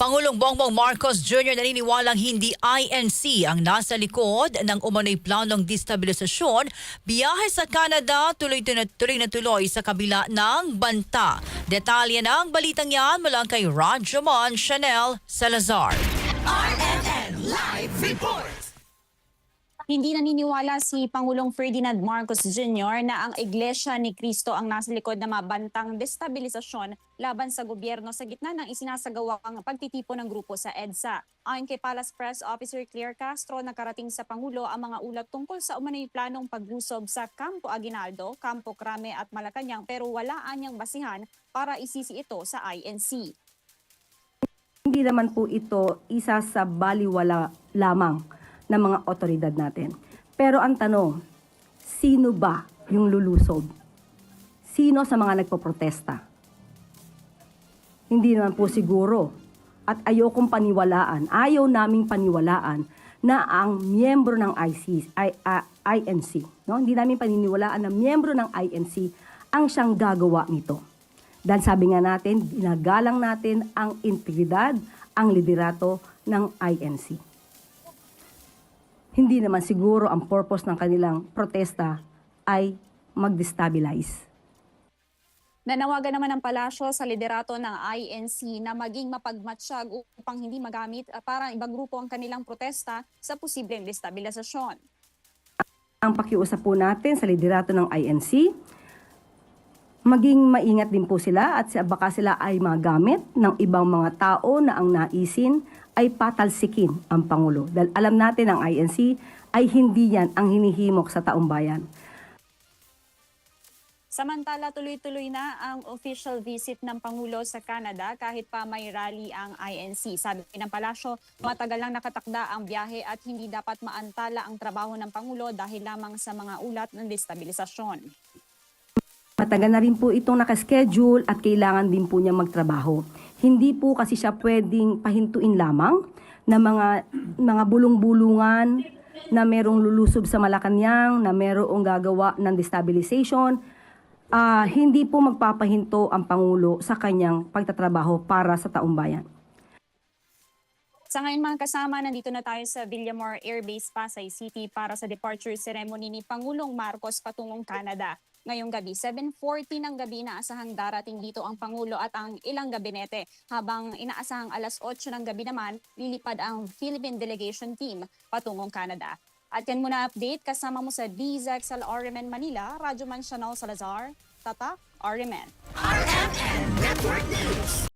Pangulong Bongbong Marcos Jr. naniniwalang hindi INC ang nasa likod ng umano'y planong destabilisasyon. Biyahe sa Canada tuloy na tuloy sa kabila ng banta. Detalye ng balitang yan mula kay Rajaman Chanel Salazar. RMN Live Report! Hindi naniniwala si Pangulong Ferdinand Marcos Jr. na ang Iglesia ni Cristo ang nasa likod ng mabantang destabilisasyon laban sa gobyerno sa gitna ng isinasagawang pagtitipon ng grupo sa EDSA. Ayon kay Palace Press Officer Claire Castro, nakarating sa Pangulo ang mga ulat tungkol sa umano'y planong paglusob sa Campo Aguinaldo, Campo Crame at Malacanang pero wala anyang basihan para isisi ito sa INC. Hindi naman po ito isa sa baliwala lamang ng mga otoridad natin. Pero ang tanong, sino ba yung lulusob? Sino sa mga nagpoprotesta? Hindi naman po siguro at ayokong paniwalaan, ayaw naming paniwalaan na ang miyembro ng INC, no? Hindi namin paniniwalaan na miyembro ng INC ang siyang gagawa nito. Dahil sabi nga natin, ginagalang natin ang integridad, ang liderato ng INC. Hindi naman siguro ang purpose ng kanilang protesta ay mag-destabilize. Nanawagan naman ang palasyo sa liderato ng INC na maging mapagmatsyag upang hindi magamit para ibang grupo ang kanilang protesta sa posibleng destabilisasyon. Ang pakiusap po natin sa liderato ng INC, maging maingat din po sila at baka sila ay magamit ng ibang mga tao na ang naisin ay patalsikin ang Pangulo. Dahil alam natin ang INC ay hindi yan ang hinihimok sa taong bayan. Samantala, tuloy-tuloy na ang official visit ng Pangulo sa Canada kahit pa may rally ang INC. Sabi ng palasyo, matagal lang nakatakda ang biyahe at hindi dapat maantala ang trabaho ng Pangulo dahil lamang sa mga ulat ng destabilisasyon. Matagal na rin po itong nakaschedule at kailangan din po niya magtrabaho. Hindi po kasi siya pwedeng pahintuin lamang na mga bulong-bulungan na merong lulusob sa Malacanang, na merong gagawa ng destabilization. Hindi po magpapahinto ang Pangulo sa kanyang pagtatrabaho para sa taong bayan. Sa ngayon mga kasama, nandito na tayo sa Villamor Air Base, Pasay City para sa departure ceremony ni Pangulong Marcos patungong Canada. Ngayong gabi, 7:40 ng gabi inaasahang darating dito ang Pangulo at ang ilang gabinete. Habang inaasahang alas 8 ng gabi naman, lilipad ang Philippine Delegation Team patungong Canada. At yan muna update kasama mo sa DZXL RMN Manila, Rajaman Chanel Salazar, Tatak RMN. RMN Network News.